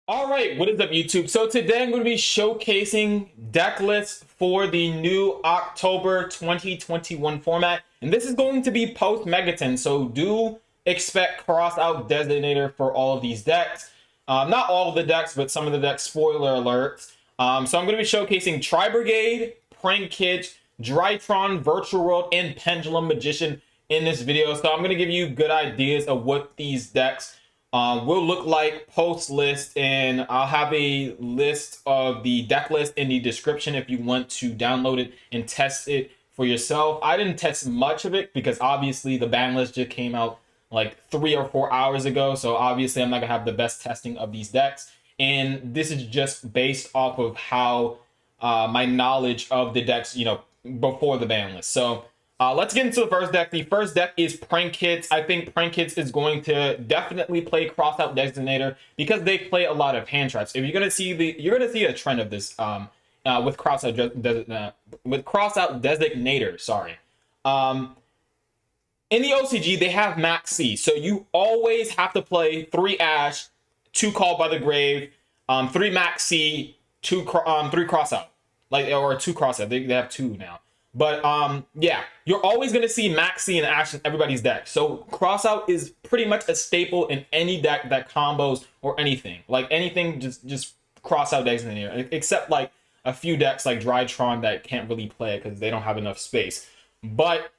All right, what is up, YouTube? So today I'm going to be showcasing deck lists for the new October 2021 format, and this is going to be post Megaton. So do expect cross out designator for all of these decks. Not all of the decks, but some of the decks. Spoiler alerts. So I'm going to be showcasing Tri-Brigade, Prank Kids, Drytron, Virtual World, and Pendulum Magician in this video. So I'm going to give you good ideas of what these decks will look like post list, and I'll have a list of the deck list in the description if you want to download it and test it for yourself. I didn't test much of it because obviously the ban list just came out like 3 or 4 hours ago, so obviously I'm not gonna have the best testing of these decks, and this is just based off of how my knowledge of the decks, before the ban list. So let's get into the first deck. The first deck is Prank Kids. I think Prank Kids is going to definitely play Crossout Designator because they play a lot of hand traps. If you're gonna see a trend of this with Crossout Designator. Sorry. In the OCG, they have Max C, so you always have to play 3 Ash, 2 Called by the Grave, 3 Max C, 3 Crossout, or 2 Crossout. They have 2 now. But yeah, you're always going to see Maxi and Ash in everybody's deck. So Crossout is pretty much a staple in any deck that combos or anything. Like anything, just Crossout decks in here. Except like a few decks like Drytron that can't really play it because they don't have enough space. But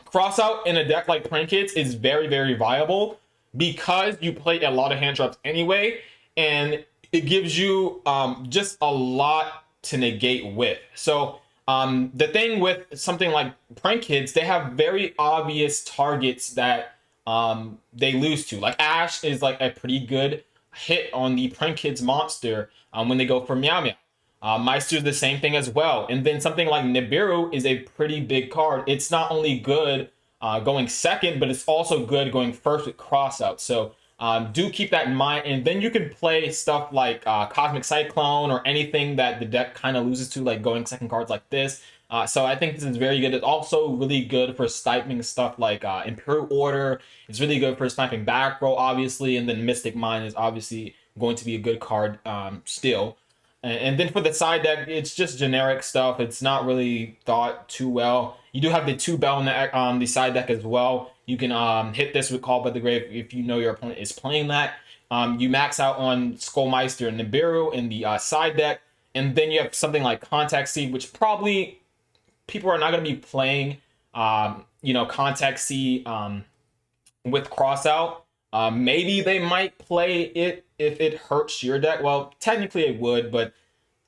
Crossout in a deck like Prank Kids is very, very viable because you play a lot of hand traps anyway. And it gives you just a lot to negate with. So the thing with something like Prank Kids, they have very obvious targets that they lose to. Like Ash is like a pretty good hit on the Prank Kids monster when they go for Meow Meow. Meister's the same thing as well. And then something like Nibiru is a pretty big card. It's not only good going second, but it's also good going first with Crossout. So do keep that in mind, and then you can play stuff like Cosmic Cyclone or anything that the deck kind of loses to, like going second cards like this. So I think this is very good. It's also really good for sniping stuff like Imperial Order. It's really good for sniping back row, obviously, and then Mystic Mine is obviously going to be a good card still. And then for the side deck, it's just generic stuff. It's not really thought too well. You do have the 2 Bell on the side deck as well. You can hit this with Call by the Grave if you know your opponent is playing that. You max out on Skullmeister and Nibiru in the side deck. And then you have something like Contact Seed, which probably people are not going to be playing, Contact Seed with Crossout. Maybe they might play it if it hurts your deck. Well, technically it would, but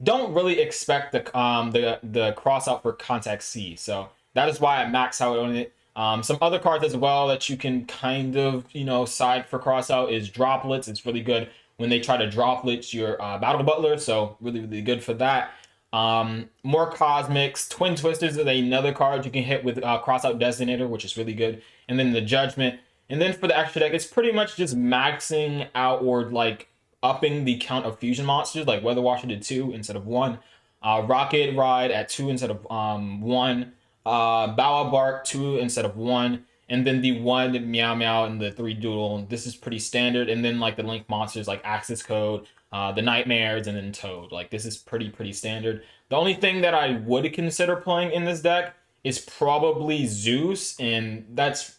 don't really expect the Crossout for Contact C. So that is why I max out on it. Some other cards as well that you can kind of, side for Crossout is Droplets. It's really good when they try to Droplets your Battle Butler, so really, really good for that. More Cosmics. Twin Twisters is another card you can hit with Crossout Designator, which is really good. And then the Judgment. And then for the extra deck, it's pretty much just maxing out or like upping the count of fusion monsters, like Weather Washer did 2 instead of 1. Rocket Ride at 2 instead of 1. Bow Bark 2 instead of 1, and then the 1 Meow Meow and the 3 Doodle. This is pretty standard. And then like the Link monsters like Access Code, the Nightmares, and then Toad. Like this is pretty standard. The only thing that I would consider playing in this deck is probably Zeus, and that's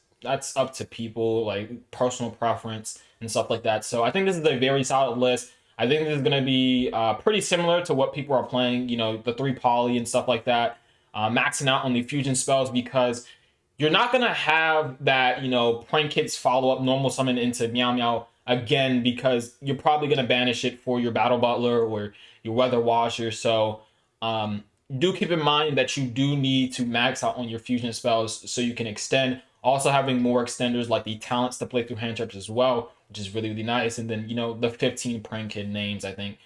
up to people, like personal preference and stuff like that. So I think this is a very solid list. I think this is going to be pretty similar to what people are playing, the 3 Poly and stuff like that. Maxing out on the fusion spells because you're not going to have that, Prank Kids follow-up normal summon into Meow Meow again because you're probably going to banish it for your Battle Butler or your Weather Washer. So do keep in mind that you do need to max out on your fusion spells so you can extend. Also having more extenders like the talents to play through hand traps as well, which is really, really nice. And then, the 15 Prank Kid names, I think,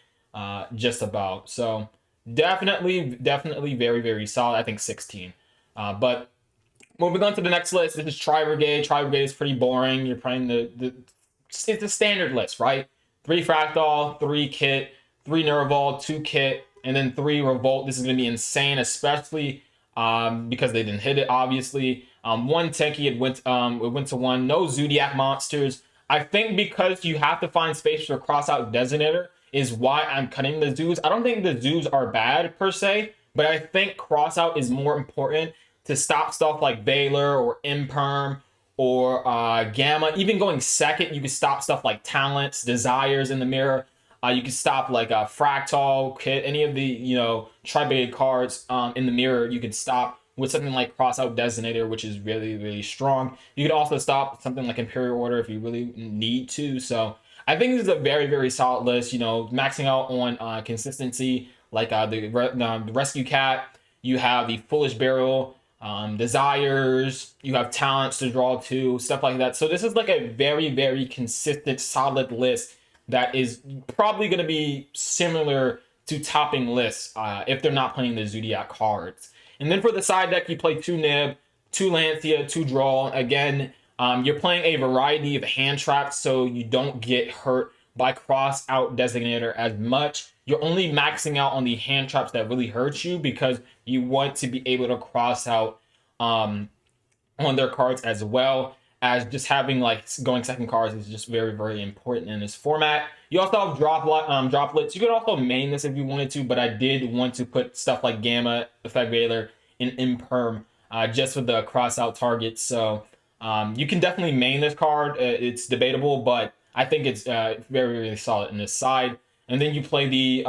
just about. So definitely very, very solid. I think 16. But moving on to the next list, this is Tri-Brigade. Tri-Brigade is pretty boring. You're playing it's a standard list, right? 3 Fractal, 3 Kit, 3 Nerval, 2 Kit, and then 3 Revolt. This is going to be insane, especially because they didn't hit it, obviously. 1 Tenki, it went to 1. No Zodiac monsters. I think because you have to find space for crossout designator is why I'm cutting the zoos. I don't think the zoos are bad per se, but I think crossout is more important to stop stuff like Valor or Imperm or Gamma. Even going second, you can stop stuff like Talents, Desires in the mirror. You can stop like Fractal, Kit, any of the Tri-Brigade cards in the mirror. You can stop with something like Crossout Designator, which is really, really strong. You can also stop something like Imperial Order if you really need to. So I think this is a very, very solid list. Maxing out on consistency, like the Rescue Cat. You have the Foolish Burial, Desires. You have Talents to draw to, stuff like that. So this is like a very, very consistent, solid list that is probably going to be similar to topping lists if they're not playing the Zodiac cards. And then for the side deck, you play 2 Nib, 2 Lancia, 2 Draw. Again, you're playing a variety of hand traps, so you don't get hurt by cross out designator as much. You're only maxing out on the hand traps that really hurt you because you want to be able to cross out on their cards, as well as just having like going second cards is just very, very important in this format. You also have droplets. You could also main this if you wanted to, but I did want to put stuff like Gamma, Effect Valor, and Imperm just for the cross out targets. So you can definitely main this card. It's debatable, but I think it's very, very solid in this side. And then you play the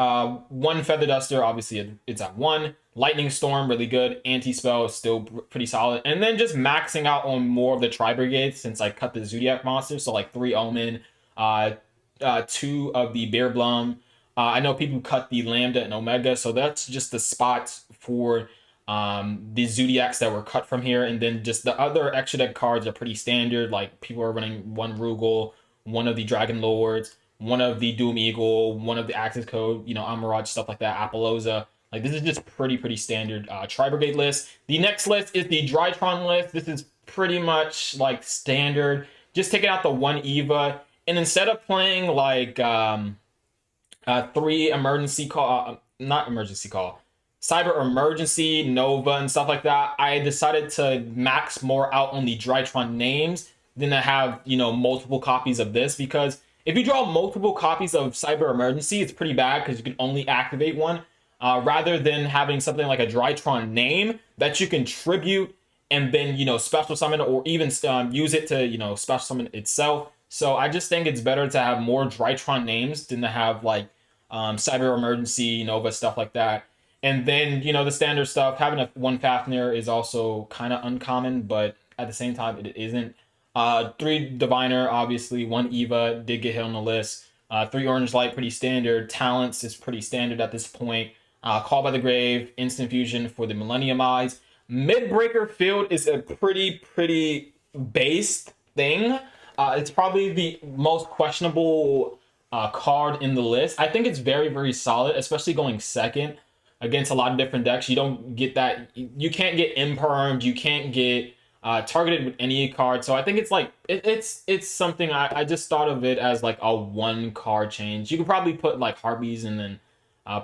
1 Feather Duster. Obviously, it's at 1. Lightning Storm, really good. Anti-Spell is still pretty solid. And then just maxing out on more of the Tri-Brigade since I cut the Zodiac monsters. So like 3 Omen, 2 of the Bear Blum. I know people cut the Lambda and Omega, so that's just the spots for the Zodiacs that were cut from here. And then just the other extra deck cards are pretty standard. Like people are running 1 Rugal, 1 of the Dragon Lords, 1 of the Doom Eagle, 1 of the Access Code, Amaraj, stuff like that, Apollosa. Like this is just pretty standard Tri-Brigade list. The next list is the Drytron list. This is pretty much like standard. Just taking out the 1 Eva, and instead of playing like 3 emergency call, not emergency call, Cyber Emergency, Nova, and stuff like that, I decided to max more out on the Drytron names than to have multiple copies of this, because if you draw multiple copies of Cyber Emergency, it's pretty bad because you can only activate 1. Rather than having something like a Drytron name that you can tribute and then, special summon, or even use it to, special summon itself. So I just think it's better to have more Drytron names than to have like Cyber Emergency, Nova, stuff like that. And then, the standard stuff, having a 1 Fafnir is also kind of uncommon, but at the same time, it isn't. 3 Diviner, obviously, 1 Eva did get hit on the list. 3 Orange Light, pretty standard. Talents is pretty standard at this point. Call by the Grave, Instant Fusion for the Millennium Eyes. Midbreaker Field is a pretty based thing. It's probably the most questionable card in the list. I think it's very, very solid, especially going second against a lot of different decks. You don't get that. You can't get impermed. You can't get targeted with any card. So I think it's like it's something I just thought of it as like a 1 card change. You could probably put like Harpies and then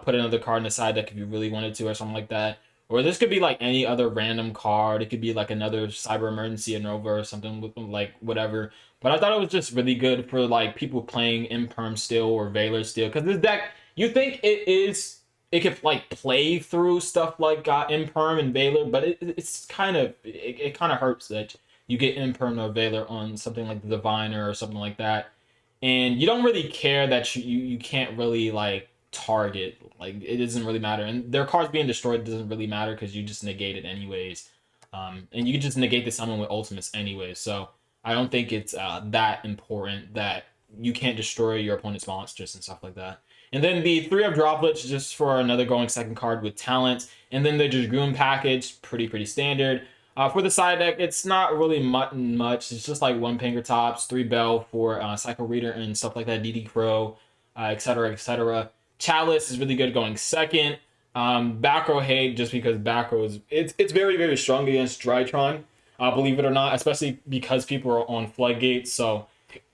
put another card in the side deck if you really wanted to, or something like that. Or this could be like any other random card. It could be like another Cyber Emergency or Nova or something with like whatever. But I thought it was just really good for like people playing Imperm still or Valor still, because this deck, you think it could like play through stuff like Imperm and Valor, but it's kind of it kind of hurts that you get Imperm or Valor on something like the Diviner or something like that, and you don't really care that you can't really like target, like it doesn't really matter, and their cards being destroyed doesn't really matter because you just negate it anyways, and you can just negate the summon with ultimates anyways. So I don't think it's that important that you can't destroy your opponent's monsters and stuff like that. And then the 3 of Droplets just for another going second card with talent. And then the Dragoon package, pretty standard. For the side deck, it's not really much. It's just like 1 Pinkertops, 3 Bell for Cycle Reader and stuff like that, DD Crow, etc, etc. Chalice is really good going second. Back row hate just because back row is it's very, very strong against Drytron, believe it or not, especially because people are on Floodgates. So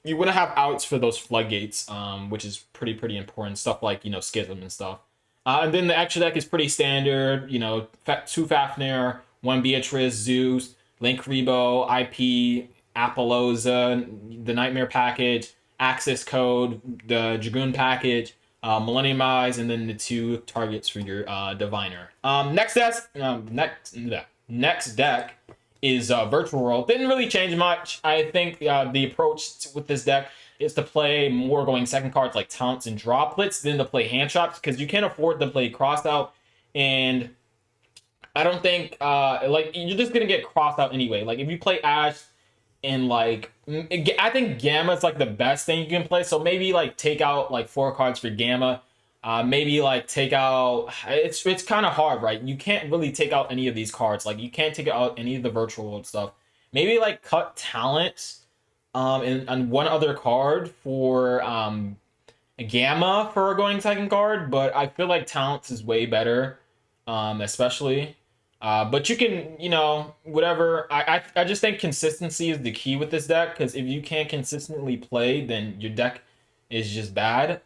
you want to have outs for those Floodgates, which is pretty important. Stuff like, Schism and stuff. And then the extra deck is pretty standard. 2 Fafnir, 1 Beatrice, Zeus, Link Rebo, IP, Appaloosa, the Nightmare package, Axis Code, the Dragoon package, Millennium Eyes, and then the 2 targets for your Diviner. Next deck is Virtual World. Didn't really change much. I think the approach with this deck is to play more going second cards like Taunts and Droplets than to play hand traps, because you can't afford to play crossed out, and I don't think like you're just gonna get crossed out anyway. Like if you play Ash and like I think Gamma is like the best thing you can play, so maybe like take out like 4 cards for Gamma. Maybe like take out, it's kind of hard, right? You can't really take out any of these cards. Like you can't take out any of the virtual world stuff. Maybe like cut talents and one other card for Gamma for a going second card, but I feel like talents is way better, especially. But you can, you know, whatever. I just think consistency is the key with this deck, because if you can't consistently play, then your deck is just bad.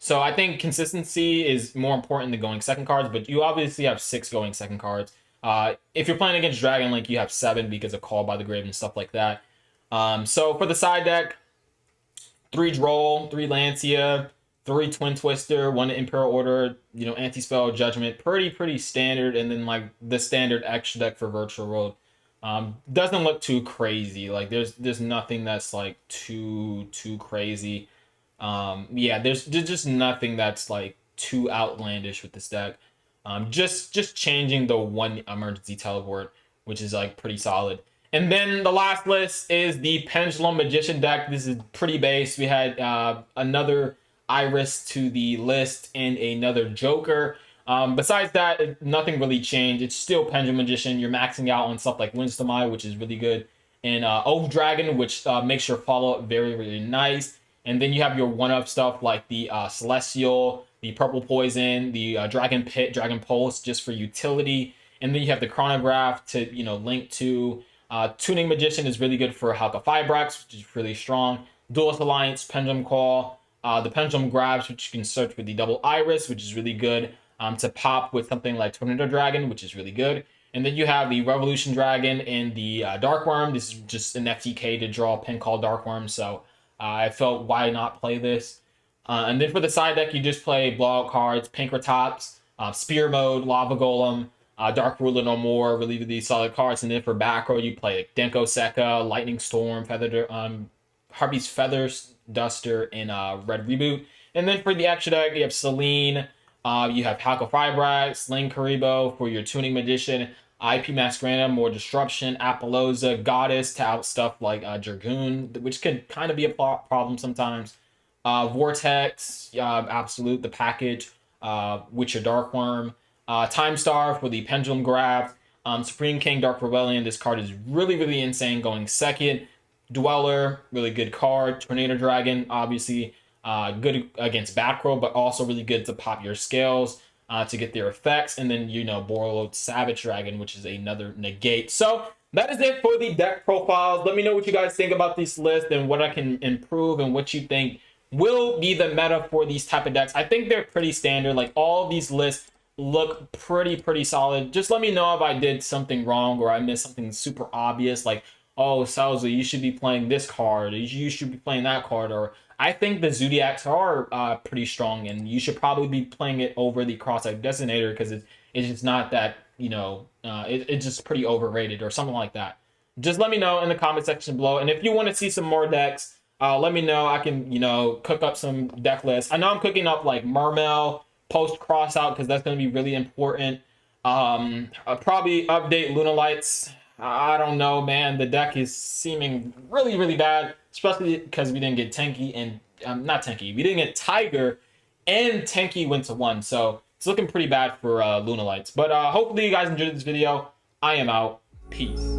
So I think consistency is more important than going second cards, but you obviously have 6 going second cards. If you're playing against Dragon Link, you have 7 because of Call by the Grave and stuff like that. So for the side deck, 3 Droll, 3 Lancia, 3 Twin Twister, 1 Imperial Order, you know, Anti-Spell, Judgment, pretty standard, and then like the standard extra deck for Virtual World. Doesn't look too crazy. Like there's nothing that's like too crazy. Yeah, there's just nothing that's like too outlandish with this deck. Just changing the 1 emergency teleport, which is like pretty solid. And then the last list is the Pendulum Magician deck. This is pretty base. We had another Iris to the list and another Joker. Besides that, nothing really changed. It's still Pendulum Magician. You're maxing out on stuff like Winston Eye, which is really good, and Oath Dragon, which makes your follow-up very nice. And then you have your one-up stuff like the Celestial, the Purple Poison, the Dragon Pit, Dragon Pulse, just for utility. And then you have the Chronograph to, you know, link to. Tuning Magician is really good for Halka Fibrax, which is really strong. Duelist Alliance, Pendulum Call, the Pendulum Grabs, which you can search with the double Iris, which is really good to pop with something like Tornado Dragon, which is really good. And then you have the Revolution Dragon and the Dark Worm. This is just an FTK to draw a pin called Dark Worm, so I felt why not play this. And then for the side deck, you just play blowout cards, Pankratops, Spear Mode, Lava Golem, Dark Ruler No More, really solid cards. And then for back row, you play like Denko Sekka, Lightning Storm, Harpy's Feathers, Duster, and Red Reboot. And then for the extra deck, you have Selene, you have Halka Fibrax, Link Karibo for your Tuning Magician, IP Masquerade, more Disruption, Appaloosa, Goddess to out stuff like Dragoon, which can kind of be a problem sometimes. Vortex, Absolute, the package, with your Dark Worm. Time Star for the Pendulum Grab. Supreme King, Dark Rebellion. This card is really insane going second. Dweller, really good card. Tornado Dragon, obviously good against back row, but also really good to pop your scales to get their effects. And then, you know, Borreload Savage Dragon, which is another negate. So that is it for the deck profiles. Let me know what you guys think about this list and what I can improve and what you think will be the meta for these type of decks. I think they're pretty standard. Like all of these lists look pretty solid. Just let me know if I did something wrong or I missed something super obvious, like, oh, Salza, you should be playing this card, you should be playing that card. Or I think the Zodiacs are pretty strong, and you should probably be playing it over the Cross-Eyed Designator, because it's just not that, you know, it's just pretty overrated or something like that. Just let me know in the comment section below. And if you want to see some more decks, let me know. I can, you know, cook up some deck lists. I know I'm cooking up like Mermail post cross out, because that's going to be really important. I'll probably update Luna Lights. I don't know, man. The deck is seeming really bad, especially because we didn't get Tenki and not Tenki. We didn't get Tiger, and Tenki went to 1, so it's looking pretty bad for Luna Lights. But hopefully you guys enjoyed this video. I am out. Peace.